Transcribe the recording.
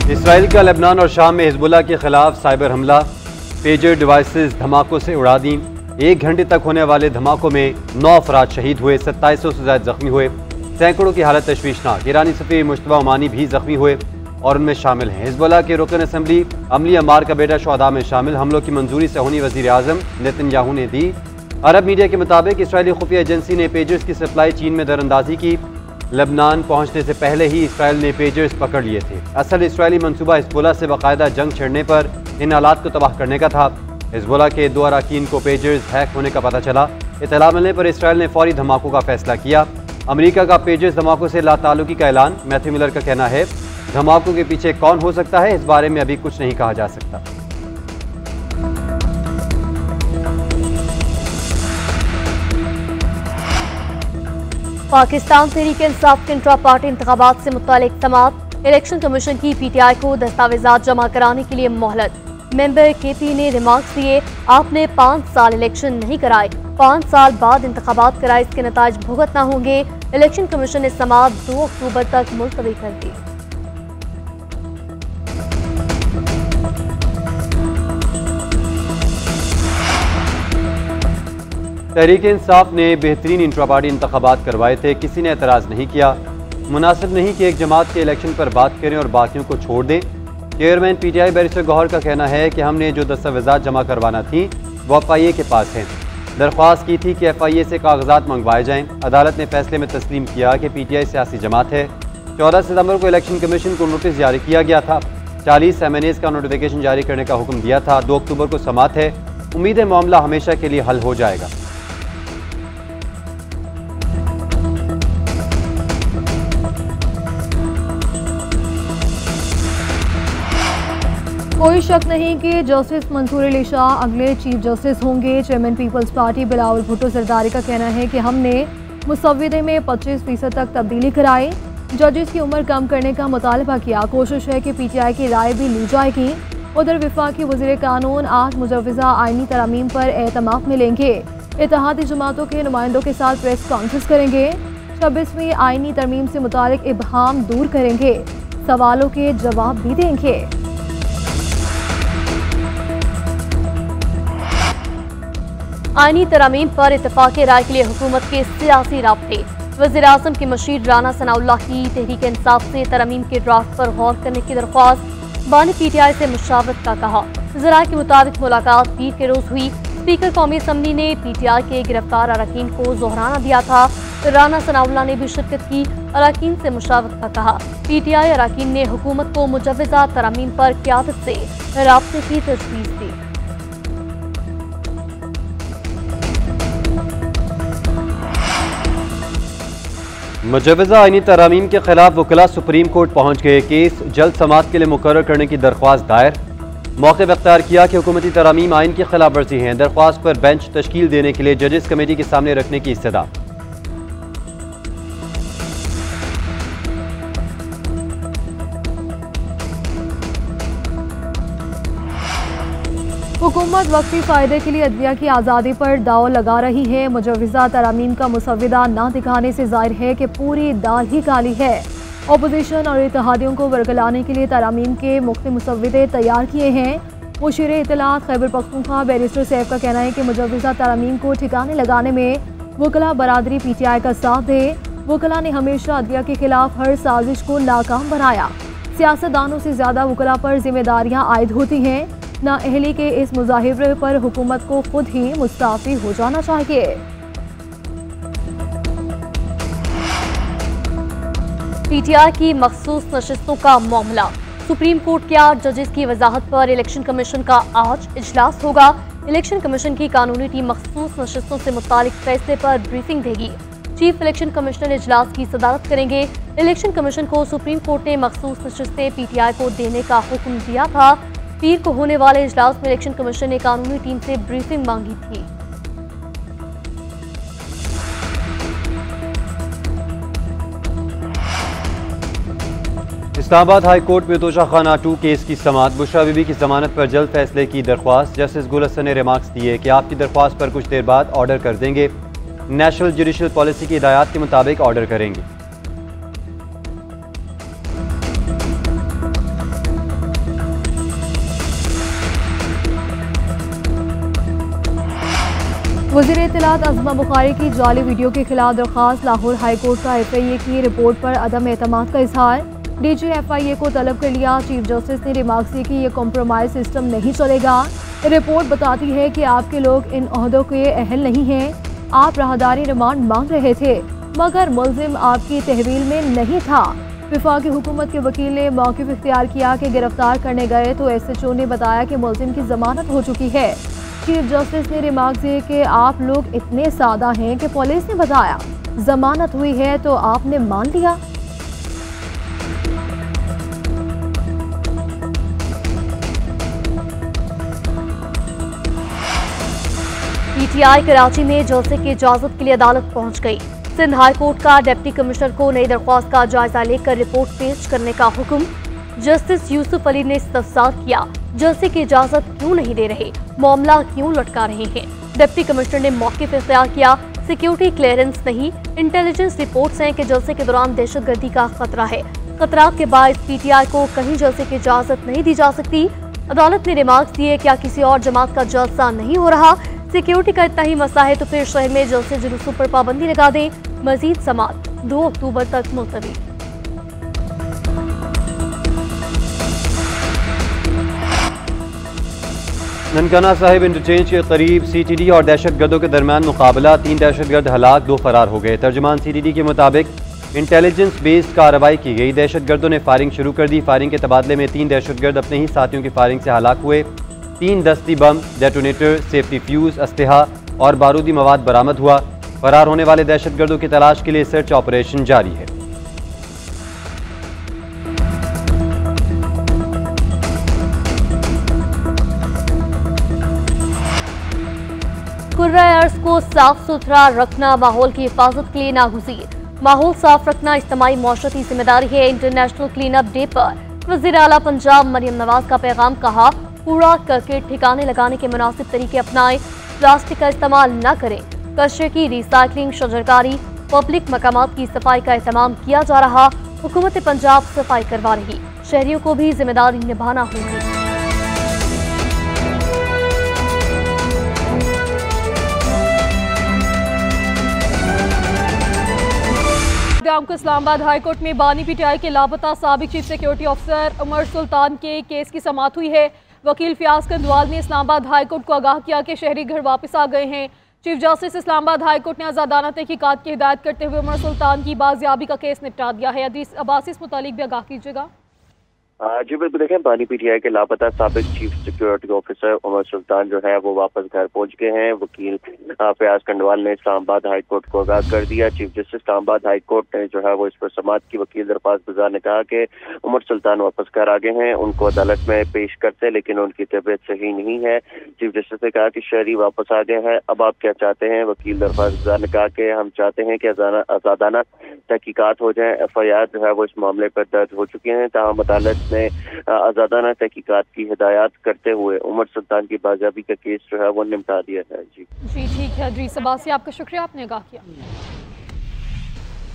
Israel का Lebanon और शाम में हिजबुल्लाह के खिलाफ साइबर हमला, पेजर डिवाइसेस धमाकों से उड़ा दी। 1 घंटे तक होने वाले धमाकों में 9 अफराद शहीद हुए, 2700 से ज्यादा जख्मी हुए, सैकड़ों की हालत तशवीशनाक। ईरानी सफीर मुश्तबा ओमानी भी जख्मी हुए और उनमें शामिल हैं हिजबुल्लाह के रुकन असम्बली अमली अमार का बेटा शुहदा में शामिल। हमलों की मंजूरी सहूनी वजीर आजम नेतन्याहू ने दी। अरब मीडिया के मुताबिक इसराइली खुफिया एजेंसी ने पेजर्स की सप्लाई चीन में दरअंदाजी की। लेबनान पहुंचने से पहले ही इसराइल ने पेजर्स पकड़ लिए थे। असल इसराइली मंसूबा हिजबुल्लाह से बाकायदा जंग छेड़ने पर इन हालात को तबाह करने का था। हिजबुल्लाह के 2 अरकान को पेजर्स हैक होने का पता चला। इत्तला मिलने पर इसराइल ने फौरी धमाकों का फैसला किया। अमेरिका का पेजर्स धमाकों से लाताल्लुकी का ऐलान। मैथ्यू मिलर का कहना है धमाकों के पीछे कौन हो सकता है, इस बारे में अभी कुछ नहीं कहा जा सकता। पाकिस्तान तहरीक-ए-इंसाफ के इंट्रा पार्टी इंतखाबात से मुतालिक समाअत। इलेक्शन कमीशन की पीटीआई को दस्तावेजात जमा कराने के लिए मोहलत। मेंबर केपी ने रिमार्क्स दिए, आपने 5 साल इलेक्शन नहीं कराए, 5 साल बाद इंतखाबात कराए, इसके नताज भुगतना होंगे। इलेक्शन कमीशन ने समाअत 2 अक्टूबर तक मुलतवी कर दी। तहरीक इंसाफ ने बेहतरीन इंट्रा पार्टी इंतखाबात करवाए थे, किसी ने एतराज़ नहीं किया। मुनासिब नहीं कि एक जमात के इलेक्शन पर बात करें और बाकियों को छोड़ दें। चेयरमैन पीटीआई बैरिस्टर गौहर का कहना है कि हमने जो दस्तावेजात जमा करवाना थी वो FIA के पास हैं। दरख्वास्त की थी कि FIA से कागजात मंगवाए जाएं। अदालत ने फैसले में तस्लीम किया कि पीटीआई सियासी जमात है। 14 सितंबर को इलेक्शन कमीशन को नोटिस जारी किया गया था। 40 MNAs का नोटिफिकेशन जारी करने का हुक्म दिया था। 2 अक्टूबर को समाअत है। उम्मीद है मामला हमेशा के लिए हल हो जाएगा। कोई शक नहीं कि जस्टिस मंसूर अली शाह अगले चीफ जस्टिस होंगे। Chairman Peoples Party Bilawal Bhutto Zardari का कहना है कि हमने मुसव्विदे में 25% तक तब्दीली कराई, जजेस की उम्र कम करने का मुतालबा किया। कोशिश है कि पीटीआई की राय भी ली जाएगी। उधर वफाकी वज़ीर कानून आज मुजव्वज़ा आइनी तरमीम पर एतमाद मिलेंगे। इत्तेहादी जमातों के नुमाइंदों के साथ प्रेस कॉन्फ्रेंस करेंगे। 26वीं आइनी तरमीम से मुतालिक इबहाम दूर करेंगे, सवालों के जवाब भी देंगे। आईनी तरामीम पर इत्तेफाक राय के लिए हुकूमत के सियासी राब्ते। वज़ीर आज़म के मशीर राना सनाउल्लाह की तहरीक इंसाफ से तरामीम के ड्राफ्ट पर गौर करने की दरख्वास्त। बानी पीटीआई से मुशावरत का कहा। ज़राए के मुताबिक मुलाकात पीर के रोज हुई। स्पीकर कौमी असम्बली ने पीटीआई के गिरफ्तार अरकान को जोहराना दिया था। राना सनाउल्लाह ने भी शिरकत की। अरकान से मुशावरत का कहा। पीटीआई अरकान ने हुकूमत को मुजव्वज़ा तरामीम पर क़यादत से राब्ते की तजवीज़ दी। मुजव्वज़ा आइनी तरामीम के खिलाफ वकला सुप्रीम कोर्ट पहुंच गए। केस जल्द समाअत के लिए मुकर्रर करने की दरख्वास्त दायर। मौक़िफ़ इख्तियार किया कि हुकूमती तरामीम आइन की खिलाफ वर्जी हैं। दरख्वास्त पर बेंच तश्कील देने के लिए जजेस कमेटी के सामने रखने की इस्तदा। हुकूमत वक्ती फ़ायदे के लिए अदलिया की आज़ादी पर दाव लगा रही है। मुजव्वज़ा तरामीम का मुसव्विदा न दिखाने से ज़ाहिर है कि पूरी दाल ही काली है। अपोजिशन और इत्तेहादियों को वरगलाने के लिए तरामीम के मुख्तलिफ मुसव्विदे तैयार किए हैं। मुशीर इत्तलात खैबर पख्तूनख्वा बैरिस्टर सैफ का कहना है कि मुजव्वज़ा तरामीम को ठिकाने लगाने में वकला बरादरी पीटीआई का साथ दे। वकला ने हमेशा अदलिया के खिलाफ हर साजिश को नाकाम बनाया। सियासतदानों से ज़्यादा वकला पर जिम्मेदारियाँ आयद होती हैं। नाअहली के इस मुजाहिरे पर हुकूमत को खुद ही मुस्ताफ़ी हो जाना चाहिए। पीटीआई की मखसूस नशिस्तों का मामला। सुप्रीम कोर्ट के 8 जजेस की वजाहत पर इलेक्शन कमीशन का आज इजलास होगा। इलेक्शन कमीशन की कानूनी टीम मखसूस नशिस्तों से मुतालिक फैसले पर ब्रीफिंग देगी। चीफ इलेक्शन कमिश्नर इजलास की सदारत करेंगे। इलेक्शन कमीशन को सुप्रीम कोर्ट ने मखसूस नशिस्तें पीटीआई को देने का हुक्म दिया था। पीर को होने वाले इजलास में इलेक्शन कमीशन ने कानूनी टीम से ब्रीफिंग मांगी थी। इस्लामाबाद हाई कोर्ट में तोशा खाना 2 केस की समाअत। बुशरा बीबी की जमानत पर जल्द फैसले की दरख्वास्त। जस्टिस गुल हसन ने रिमार्क्स दिए कि आपकी दरख्वास्त पर कुछ देर बाद ऑर्डर कर देंगे। नेशनल जुडिशल पॉलिसी की हिदायत के मुताबिक ऑर्डर करेंगे। वज़ीर इत्तलात अज़मा बुखारी की जाली वीडियो के खिलाफ दरख्वास्त। लाहौर हाई कोर्ट का FIA की रिपोर्ट पर अदम एतमाद का इजहार। DG FIA को तलब कर लिया। चीफ जस्टिस ने रिमार्क किए कि ये कॉम्प्रोमाइज सिस्टम नहीं चलेगा। रिपोर्ट बताती है कि आपके लोग इन ओहदों के अहल नहीं हैं। आप राहदारी रिमांड मांग रहे थे मगर मुल्जिम आपकी तहवील में नहीं था। वफाकी हुकूमत के वकील ने मौक़िफ़ इख्तियार किया कि गिरफ्तार करने गए तो SHO ने बताया कि मुल्जिम की जमानत हो चुकी है। चीफ जस्टिस ने रिमार्क दिए कि आप लोग इतने सादा हैं कि पुलिस ने बताया जमानत हुई है तो आपने मान लिया। PTI कराची में जलसे की इजाजत के लिए अदालत पहुंच गई। सिंध हाई कोर्ट का डिप्टी कमिश्नर को नई दरख्वास्त का जायजा लेकर रिपोर्ट पेश करने का हुक्म। जस्टिस यूसुफ अली ने इस्तफसार किया, जलसे की इजाजत क्यों नहीं दे रहे, मामला क्यों लटका रहे हैं। डिप्टी कमिश्नर ने मौक़िफ़ इख्तियार किया, सिक्योरिटी क्लियरेंस नहीं, इंटेलिजेंस रिपोर्ट्स हैं कि जलसे के दौरान दहशतगर्दी का खतरा है। खतरात के बायस PTI को कहीं जलसे की इजाजत नहीं दी जा सकती। अदालत ने रिमार्क दिए, क्या किसी और जमात का जलसा नहीं हो रहा, सिक्योरिटी का इतना ही मसला है तो फिर शहर में जलसे जुलूसों पर पाबंदी लगा दें। मजीद समात 2 अक्टूबर तक मुलतवी। ननकाना साहिब इंटरचेंज के करीब CTD और दहशतगर्दों के दरमियान मुकाबला। 3 दहशतगर्द हलाक, 2 फरार हो गए। तर्जुमान CTD के मुताबिक इंटेलिजेंस बेस्ड कार्रवाई की गई। दहशतगर्दों ने फायरिंग शुरू कर दी। फायरिंग के तबादले में 3 दहशतगर्द अपने ही साथियों की फायरिंग से हलाक हुए। 3 दस्ती बम, डेटोनेटर, सेफ्टी फ्यूज, अस्लहा और बारूदी मवाद बरामद हुआ। फरार होने वाले दहशतगर्दों की तलाश के लिए सर्च ऑपरेशन जारी है। कुर्रा अर्ज को साफ सुथरा रखना माहौल की हिफाजत के लिए नागुज़ीर। माहौल साफ रखना इज्तिमाई मौशरती जिम्मेदारी है। इंटरनेशनल क्लीन अप डे पर वज़ीर आला पंजाब मरियम नवाज का पैगाम। कहा, कूड़ा करकट ठिकाने लगाने के मुनासिब तरीके अपनाएं, प्लास्टिक का इस्तेमाल न करें। कचरे की रिसाइकलिंग, शजरकारी, पब्लिक मकामात की सफाई का एहतमाम किया जा रहा। हुकूमत पंजाब सफाई करवा रही, शहरियों को भी जिम्मेदारी निभाना होगी। को इस्लामाबाद हाई कोर्ट में बानी PTI के लापता साबिक चीफ सिक्योरिटी ऑफिसर उमर सुल्तान के केस की समाअत हुई है। वकील फयाज कंदवाल ने इस्लामाबाद हाई कोर्ट को आगाह किया कि शहरी घर वापस आ गए हैं। Chief justice Islamabad high court ने आज़ादाना तहकीकात की हिदायत करते हुए उमर सुल्तान की बाजियाबी का केस निपटा दिया है। अदीस अब्बासी इस मुतालिक भी आगाह कीजिएगा। जी बिल्कुल, देखें बानी PTI के लापता साबिक चीफ सिक्योरिटी ऑफिसर उमर सुल्तान जो है वो वापस घर पहुंच गए हैं। वकील फयाज कंडवाल ने इस्लामाबाद हाई कोर्ट को आगाह कर दिया। Chief justice Islamabad high court ने जो है वो इस पर समाअत की। वकील दरख्वास्त गुजार ने कहा कि उमर सुल्तान वापस घर आ गए हैं, उनको अदालत में पेश करते लेकिन उनकी तबीयत सही नहीं है। चीफ जस्टिस ने कहा कि शहरी वापस आ गए हैं, अब आप क्या चाहते हैं। वकील दरख्वास्त गुजार ने कहा कि हम चाहते हैं कि आज़ादाना तहकीकात हो जाए। FIR जो है वो इस मामले पर दर्ज हो चुके हैं। ताहम अदालत ने आज़ादाना तहकीकात की हिदायत करते हुए उमर सुल्तान की बाजियाबी का केस जो है वो निपटा दिया है। जी ठीक है। अदीस अब्बासी, आपका शुक्रिया, आपने आगाह किया।